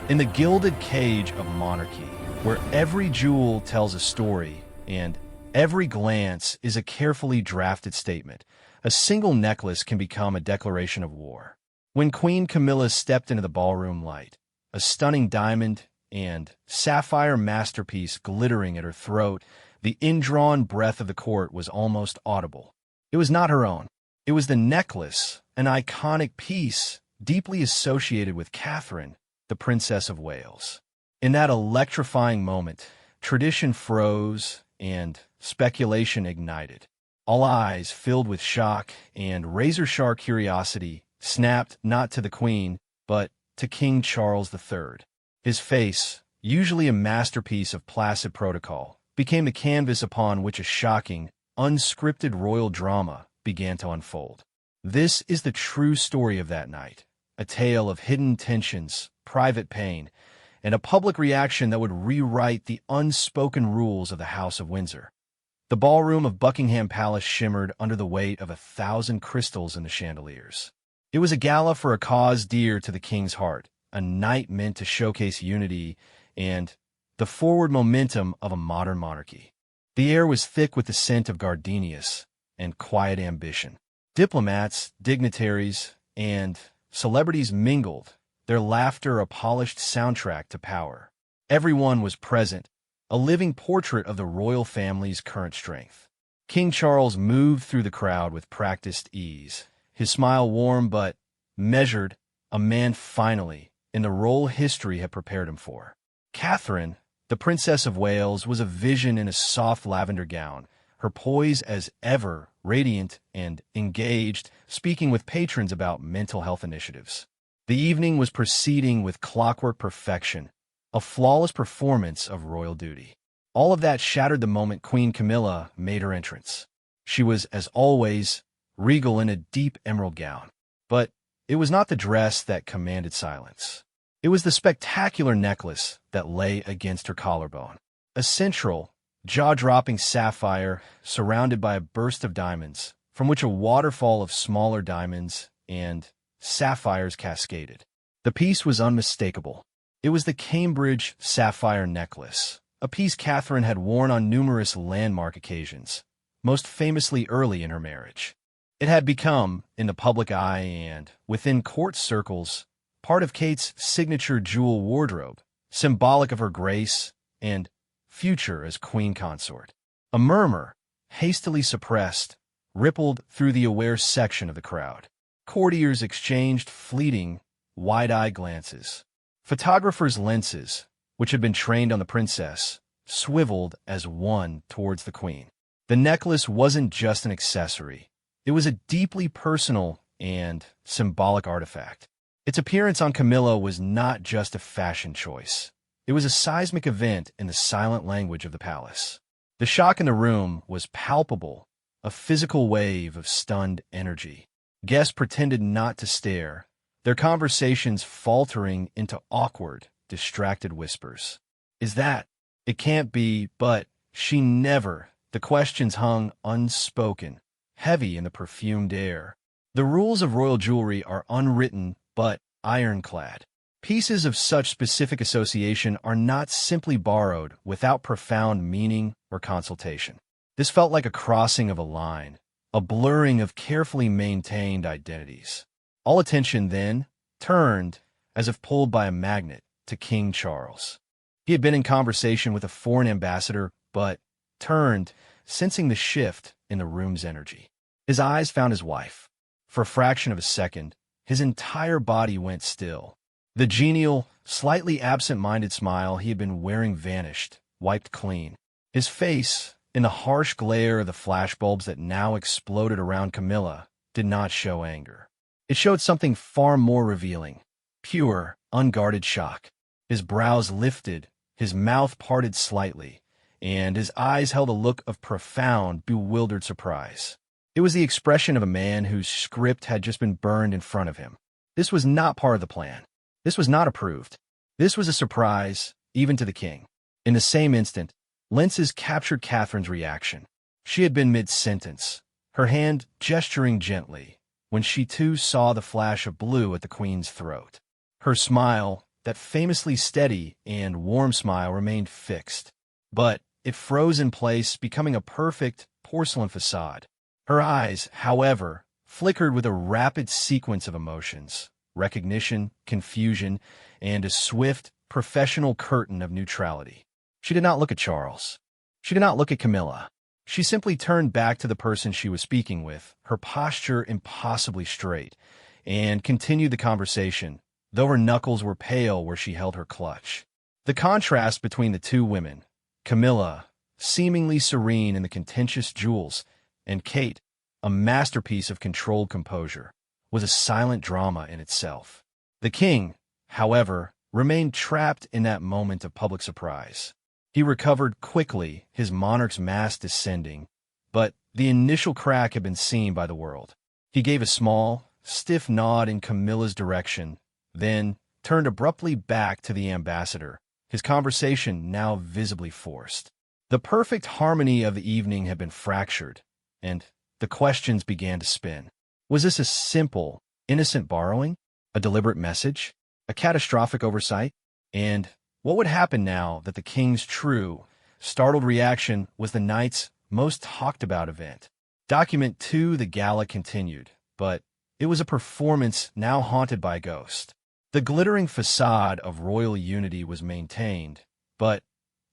In the gilded cage of monarchy, where every jewel tells a story and every glance is a carefully drafted statement, a single necklace can become a declaration of war. When Queen Camilla stepped into the ballroom light, a stunning diamond and sapphire masterpiece glittering at her throat, the indrawn breath of the court was almost audible. It was not her own. It was the necklace, an iconic piece deeply associated with Catherine, the Princess of Wales. In that electrifying moment, tradition froze and speculation ignited. All eyes filled with shock and razor-sharp curiosity snapped not to the Queen, but to King Charles III. His face, usually a masterpiece of placid protocol, became the canvas upon which a shocking, unscripted royal drama began to unfold. This is the true story of that night, a tale of hidden tensions, private pain, and a public reaction that would rewrite the unspoken rules of the House of Windsor. The ballroom of Buckingham Palace shimmered under the weight of 1,000 crystals in the chandeliers. It was a gala for a cause dear to the king's heart, a night meant to showcase unity and the forward momentum of a modern monarchy. The air was thick with the scent of gardenias and quiet ambition. Diplomats, dignitaries, and celebrities mingled, their laughter a polished soundtrack to power. Everyone was present, a living portrait of the royal family's current strength. King Charles moved through the crowd with practiced ease, his smile warm but measured, a man finally in the role history had prepared him for. Catherine, the Princess of Wales, was a vision in a soft lavender gown, her poise as ever radiant and engaged, speaking with patrons about mental health initiatives. The evening was proceeding with clockwork perfection, a flawless performance of royal duty. All of that shattered the moment Queen Camilla made her entrance. She was, as always, regal in a deep emerald gown. But it was not the dress that commanded silence. It was the spectacular necklace that lay against her collarbone. A central, jaw-dropping sapphire surrounded by a burst of diamonds, from which a waterfall of smaller diamonds and sapphires cascaded. The piece was unmistakable. It was the Cambridge sapphire necklace, a piece Catherine had worn on numerous landmark occasions, most famously early in her marriage. It had become, in the public eye and within court circles, part of Kate's signature jewel wardrobe, symbolic of her grace and future as queen consort. A murmur, hastily suppressed, rippled through the aware section of the crowd. Courtiers exchanged fleeting, wide-eyed glances. Photographers' lenses, which had been trained on the princess, swiveled as one towards the queen. The necklace wasn't just an accessory. It was a deeply personal and symbolic artifact. Its appearance on Camilla was not just a fashion choice. It was a seismic event in the silent language of the palace. The shock in the room was palpable, a physical wave of stunned energy. Guests pretended not to stare, their conversations faltering into awkward, distracted whispers. Is that? It can't be, but she never. The questions hung unspoken, heavy in the perfumed air. The rules of royal jewelry are unwritten but ironclad. Pieces of such specific association are not simply borrowed without profound meaning or consultation. This felt like a crossing of a line, a blurring of carefully maintained identities. All attention then turned, as if pulled by a magnet, to King Charles. He had been in conversation with a foreign ambassador, but turned, sensing the shift in the room's energy. His eyes found his wife. For a fraction of a second, his entire body went still. The genial, slightly absent-minded smile he had been wearing vanished, wiped clean. His face, in the harsh glare of the flashbulbs that now exploded around Camilla, did not show anger. It showed something far more revealing, pure, unguarded shock. His brows lifted, his mouth parted slightly, and his eyes held a look of profound, bewildered surprise. It was the expression of a man whose script had just been burned in front of him. This was not part of the plan. This was not approved. This was a surprise, even to the king. In the same instant, lenses captured Catherine's reaction. She had been mid-sentence, her hand gesturing gently, when she too saw the flash of blue at the queen's throat. Her smile, that famously steady and warm smile remained fixed. But it froze in place, becoming a perfect porcelain facade. Her eyes, however, flickered with a rapid sequence of emotions: recognition, confusion, and a swift, professional curtain of neutrality. She did not look at Charles. She did not look at Camilla. She simply turned back to the person she was speaking with, her posture impossibly straight, and continued the conversation, though her knuckles were pale where she held her clutch. The contrast between the two women, Camilla, seemingly serene in the contentious jewels, and Kate, a masterpiece of controlled composure, was a silent drama in itself. The king, however, remained trapped in that moment of public surprise. He recovered quickly, his monarch's mask descending, but the initial crack had been seen by the world. He gave a small, stiff nod in Camilla's direction, then turned abruptly back to the ambassador, his conversation now visibly forced. The perfect harmony of the evening had been fractured, and the questions began to spin. Was this a simple, innocent borrowing? A deliberate message? A catastrophic oversight? And what would happen now that the king's true, startled reaction was the night's most talked-about event? Document 2, the gala continued, but it was a performance now haunted by a ghost. The glittering facade of royal unity was maintained, but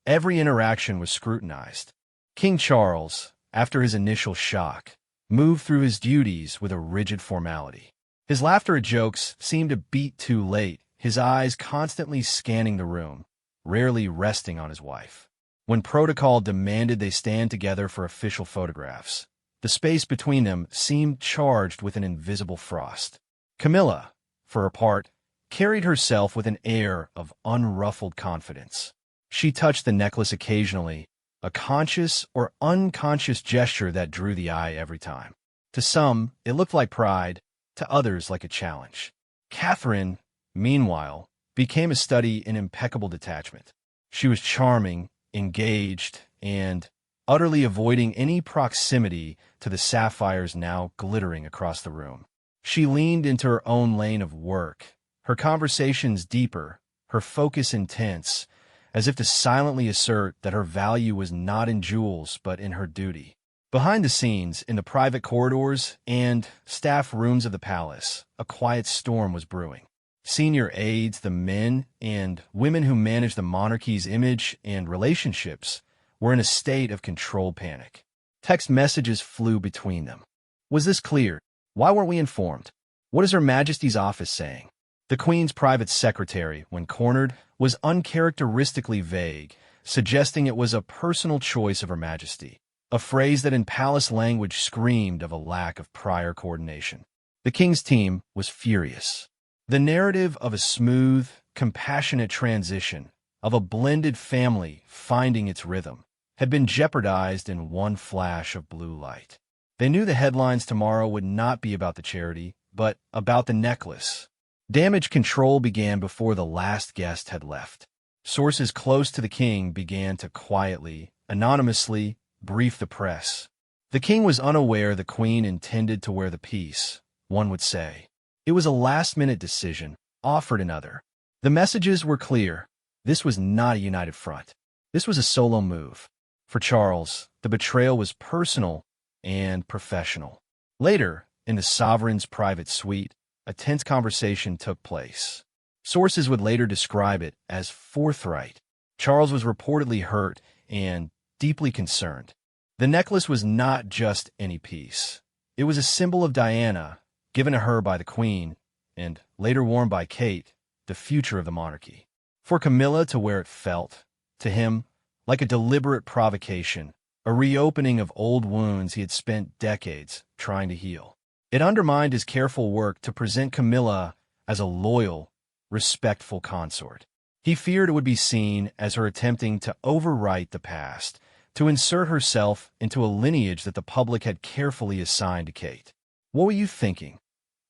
every interaction was scrutinized. King Charles, after his initial shock, moved through his duties with a rigid formality. His laughter at jokes seemed a beat too late, his eyes constantly scanning the room, rarely resting on his wife. When protocol demanded they stand together for official photographs, the space between them seemed charged with an invisible frost. Camilla, for her part, carried herself with an air of unruffled confidence. She touched the necklace occasionally, a conscious or unconscious gesture that drew the eye every time. To some, it looked like pride, to others like a challenge. Catherine, meanwhile, became a study in impeccable detachment. She was charming, engaged, and utterly avoiding any proximity to the sapphires now glittering across the room. She leaned into her own lane of work, her conversations deeper, her focus intense, as if to silently assert that her value was not in jewels but in her duty. Behind the scenes, in the private corridors and staff rooms of the palace, a quiet storm was brewing. Senior aides, the men and women who managed the monarchy's image and relationships, were in a state of controlled panic. Text messages flew between them. Was this clear? Why weren't we informed? What is Her Majesty's office saying? The Queen's private secretary, when cornered, was uncharacteristically vague, suggesting it was a personal choice of Her Majesty, a phrase that in palace language screamed of a lack of prior coordination. The King's team was furious. The narrative of a smooth, compassionate transition, of a blended family finding its rhythm, had been jeopardized in one flash of blue light. They knew the headlines tomorrow would not be about the charity, but about the necklace. Damage control began before the last guest had left. Sources close to the king began to quietly, anonymously, brief the press. The king was unaware the queen intended to wear the piece, one would say. It was a last-minute decision, offered another. The messages were clear. This was not a united front. This was a solo move. For Charles, the betrayal was personal and professional. Later, in the sovereign's private suite, a tense conversation took place. Sources would later describe it as forthright. Charles was reportedly hurt and deeply concerned. The necklace was not just any piece. It was a symbol of Diana, given to her by the Queen, and later worn by Kate, the future of the monarchy. For Camilla to wear it felt, to him, like a deliberate provocation, a reopening of old wounds he had spent decades trying to heal. It undermined his careful work to present Camilla as a loyal, respectful consort. He feared it would be seen as her attempting to overwrite the past, to insert herself into a lineage that the public had carefully assigned to Kate. "What were you thinking?"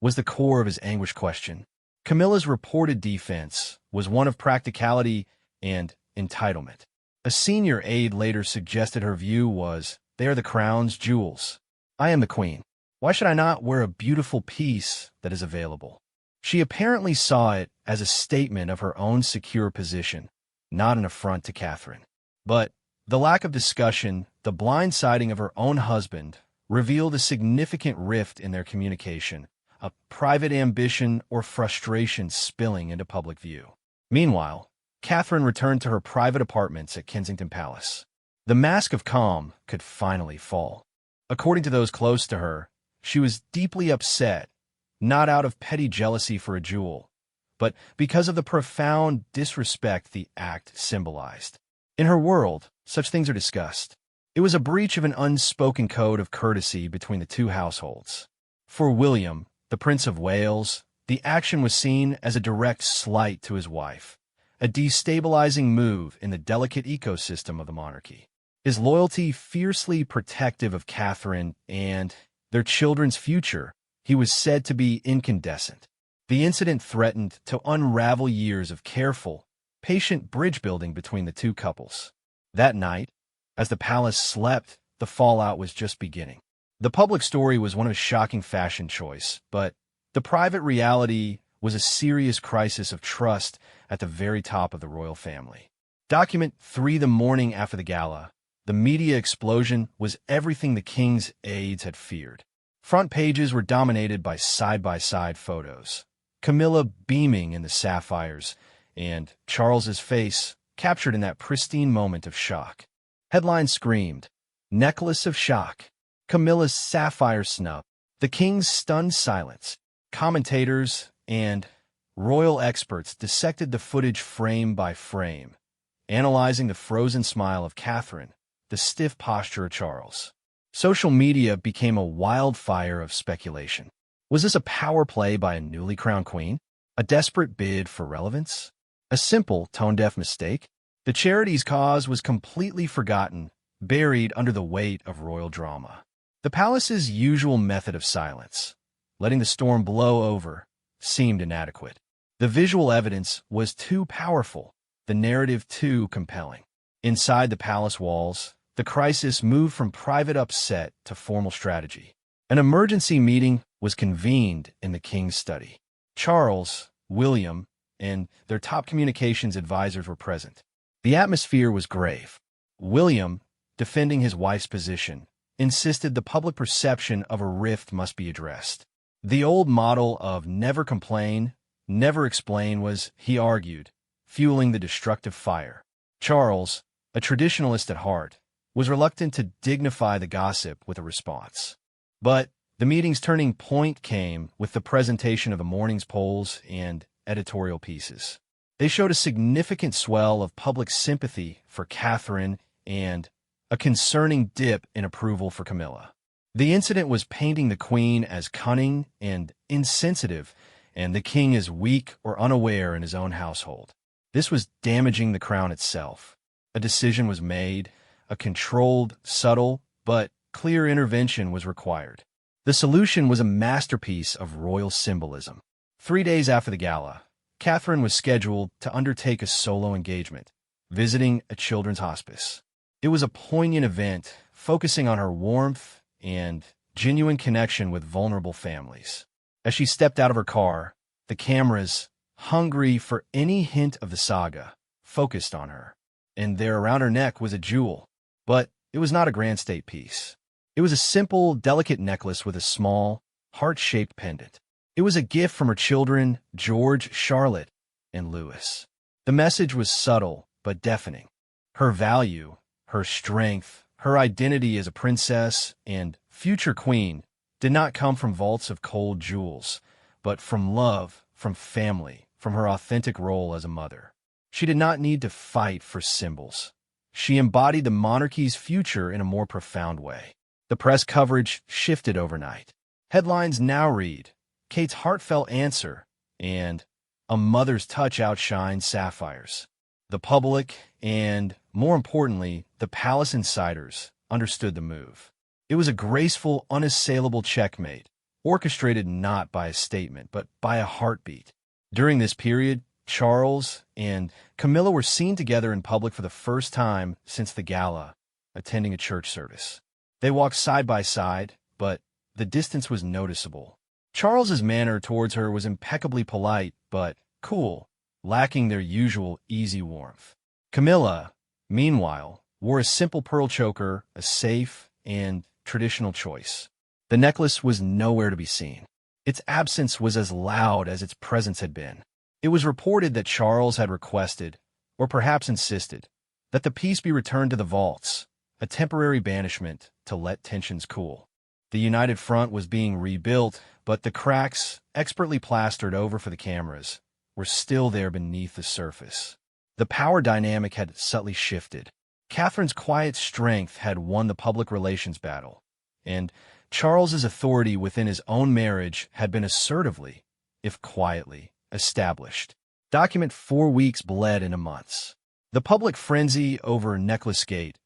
was the core of his anguished question. Camilla's reported defense was one of practicality and entitlement. A senior aide later suggested her view was, "They are the crown's jewels. I am the queen. Why should I not wear a beautiful piece that is available?" She apparently saw it as a statement of her own secure position, not an affront to Catherine. But the lack of discussion, the blindsiding of her own husband, revealed a significant rift in their communication, a private ambition or frustration spilling into public view. Meanwhile, Catherine returned to her private apartments at Kensington Palace. The mask of calm could finally fall. According to those close to her, she was deeply upset, not out of petty jealousy for a jewel, but because of the profound disrespect the act symbolized. In her world, such things are discussed. It was a breach of an unspoken code of courtesy between the two households. For William, the Prince of Wales, the action was seen as a direct slight to his wife, a destabilizing move in the delicate ecosystem of the monarchy. His loyalty fiercely protective of Catherine and their children's future, he was said to be incandescent. The incident threatened to unravel years of careful, patient bridge building between the two couples. That night, as the palace slept, the fallout was just beginning. The public story was one of shocking fashion choice, but the private reality was a serious crisis of trust at the very top of the royal family. Document 3: the morning after the gala. The media explosion was everything the king's aides had feared. Front pages were dominated by side-by-side photos. Camilla beaming in the sapphires, and Charles's face captured in that pristine moment of shock. Headlines screamed, "Necklace of shock," Camilla's sapphire snub, the king's stunned silence. Commentators and royal experts dissected the footage frame by frame, analyzing the frozen smile of Catherine, the stiff posture of Charles. Social media became a wildfire of speculation. Was this a power play by a newly crowned queen? A desperate bid for relevance? A simple, tone-deaf mistake? The charity's cause was completely forgotten, buried under the weight of royal drama. The palace's usual method of silence, letting the storm blow over, seemed inadequate. The visual evidence was too powerful, the narrative too compelling. Inside the palace walls, the crisis moved from private upset to formal strategy. An emergency meeting was convened in the king's study. Charles, William, and their top communications advisors were present. The atmosphere was grave. William, defending his wife's position, insisted the public perception of a rift must be addressed. The old model of never complain, never explain was, he argued, fueling the destructive fire. Charles, a traditionalist at heart, was reluctant to dignify the gossip with a response. But the meeting's turning point came with the presentation of the morning's polls and editorial pieces. They showed a significant swell of public sympathy for Catherine and a concerning dip in approval for Camilla. The incident was painting the queen as cunning and insensitive, and the king as weak or unaware in his own household. This was damaging the crown itself. A decision was made. A controlled, subtle, but clear intervention was required. The solution was a masterpiece of royal symbolism. 3 days after the gala, Catherine was scheduled to undertake a solo engagement, visiting a children's hospice. It was a poignant event, focusing on her warmth and genuine connection with vulnerable families. As she stepped out of her car, the cameras, hungry for any hint of the saga, focused on her. And there around her neck was a jewel. But it was not a grand state piece. It was a simple, delicate necklace with a small, heart-shaped pendant. It was a gift from her children, George, Charlotte, and Louis. The message was subtle but deafening. Her value, her strength, her identity as a princess and future queen did not come from vaults of cold jewels, but from love, from family, from her authentic role as a mother. She did not need to fight for symbols. She embodied the monarchy's future in a more profound way. The press coverage shifted overnight. Headlines now read, "Kate's heartfelt answer," and "A mother's touch outshines sapphires." The public, and more importantly, the palace insiders, understood the move. It was a graceful, unassailable checkmate, orchestrated not by a statement, but by a heartbeat. During this period, Charles and Camilla were seen together in public for the first time since the gala, attending a church service. They walked side by side, but the distance was noticeable. Charles's manner towards her was impeccably polite, but cool, lacking their usual easy warmth. Camilla, meanwhile, wore a simple pearl choker, a safe and traditional choice. The necklace was nowhere to be seen. Its absence was as loud as its presence had been. It was reported that Charles had requested, or perhaps insisted, that the piece be returned to the vaults, a temporary banishment to let tensions cool. The united front was being rebuilt, but the cracks, expertly plastered over for the cameras, were still there beneath the surface. The power dynamic had subtly shifted. Catherine's quiet strength had won the public relations battle, and Charles's authority within his own marriage had been assertively, if quietly, established. Document 4 weeks bled into months. The public frenzy over Necklacegate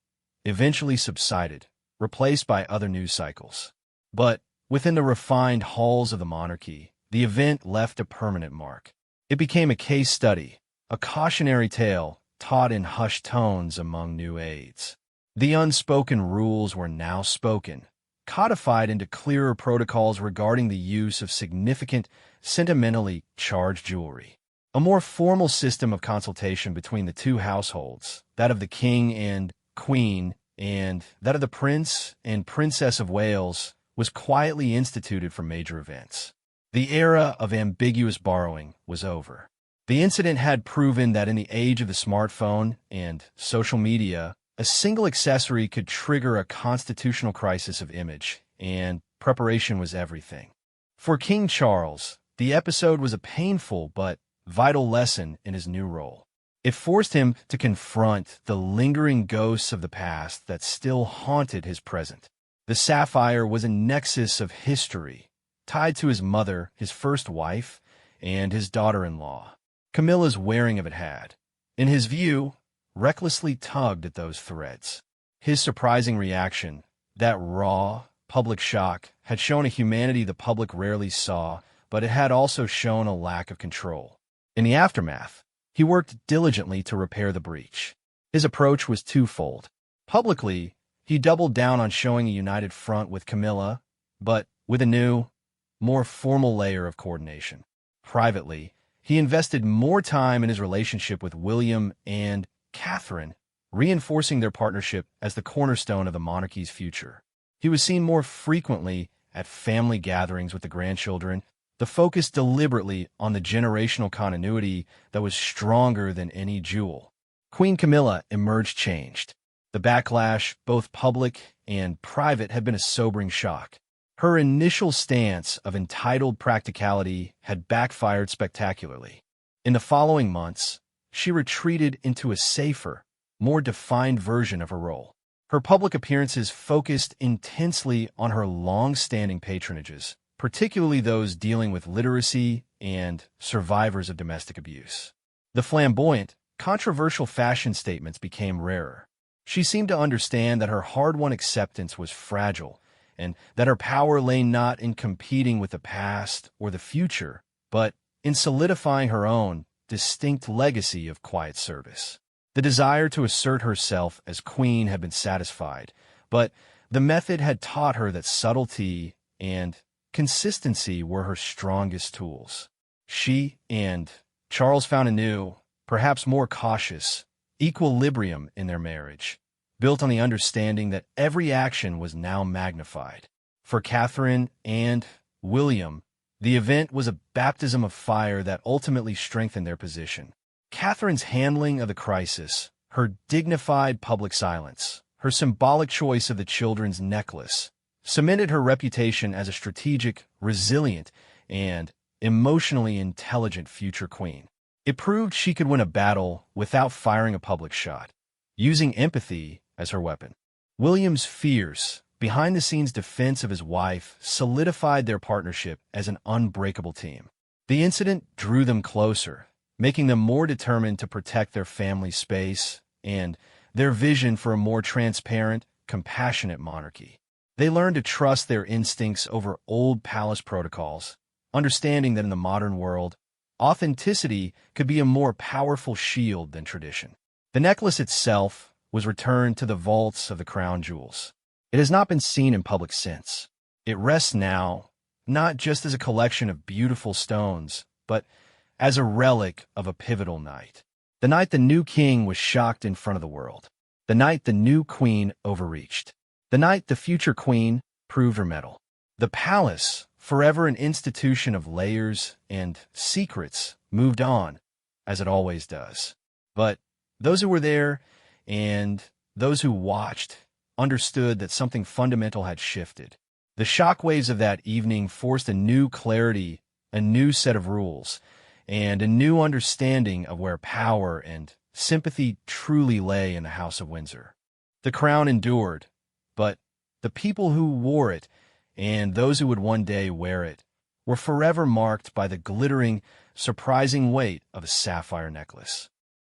eventually subsided, replaced by other news cycles. But within the refined halls of the monarchy, the event left a permanent mark. It became a case study, a cautionary tale taught in hushed tones among new aides. The unspoken rules were now spoken, codified into clearer protocols regarding the use of significant, sentimentally charged jewelry. A more formal system of consultation between the two households, that of the king and queen, and that of the Prince and Princess of Wales, was quietly instituted for major events. The era of ambiguous borrowing was over. The incident had proven that in the age of the smartphone and social media, a single accessory could trigger a constitutional crisis of image, and preparation was everything. For King Charles, the episode was a painful but vital lesson in his new role. It forced him to confront the lingering ghosts of the past that still haunted his present. The sapphire was a nexus of history, tied to his mother, his first wife, and his daughter-in-law. Camilla's wearing of it had, in his view, recklessly tugged at those threads. His surprising reaction, that raw, public shock, had shown a humanity the public rarely saw, but it had also shown a lack of control. In the aftermath, he worked diligently to repair the breach. His approach was twofold. Publicly, he doubled down on showing a united front with Camilla, but with a new, more formal layer of coordination. Privately, he invested more time in his relationship with William and Catherine, reinforcing their partnership as the cornerstone of the monarchy's future. He was seen more frequently at family gatherings with the grandchildren, the focus deliberately on the generational continuity that was stronger than any jewel. Queen Camilla emerged changed. The backlash, both public and private, had been a sobering shock. Her initial stance of entitled practicality had backfired spectacularly. In the following months, she retreated into a safer, more defined version of her role. Her public appearances focused intensely on her long-standing patronages, particularly those dealing with literacy and survivors of domestic abuse. The flamboyant, controversial fashion statements became rarer. She seemed to understand that her hard-won acceptance was fragile, and that her power lay not in competing with the past or the future, but in solidifying her own distinct legacy of quiet service. The desire to assert herself as queen had been satisfied, but the method had taught her that subtlety and consistency were her strongest tools. She and Charles found a new, perhaps more cautious, equilibrium in their marriage, built on the understanding that every action was now magnified. For Catherine and William, the event was a baptism of fire that ultimately strengthened their position. Catherine's handling of the crisis, her dignified public silence, her symbolic choice of the children's necklace, cemented her reputation as a strategic, resilient, and emotionally intelligent future queen. It proved she could win a battle without firing a public shot, using empathy as her weapon. William's fierce, behind-the-scenes defense of his wife solidified their partnership as an unbreakable team. The incident drew them closer, making them more determined to protect their family space and their vision for a more transparent, compassionate monarchy. They learned to trust their instincts over old palace protocols, understanding that in the modern world, authenticity could be a more powerful shield than tradition. The necklace itself was returned to the vaults of the crown jewels. It has not been seen in public since. It rests now, not just as a collection of beautiful stones, but as a relic of a pivotal night. The night the new king was shocked in front of the world. The night the new queen overreached. The night the future queen proved her mettle. The palace, forever an institution of layers and secrets, moved on, as it always does. But those who were there and those who watched understood that something fundamental had shifted. The shockwaves of that evening forced a new clarity, a new set of rules, and a new understanding of where power and sympathy truly lay in the House of Windsor. The crown endured, but the people who wore it and those who would one day wear it were forever marked by the glittering, surprising weight of a sapphire necklace.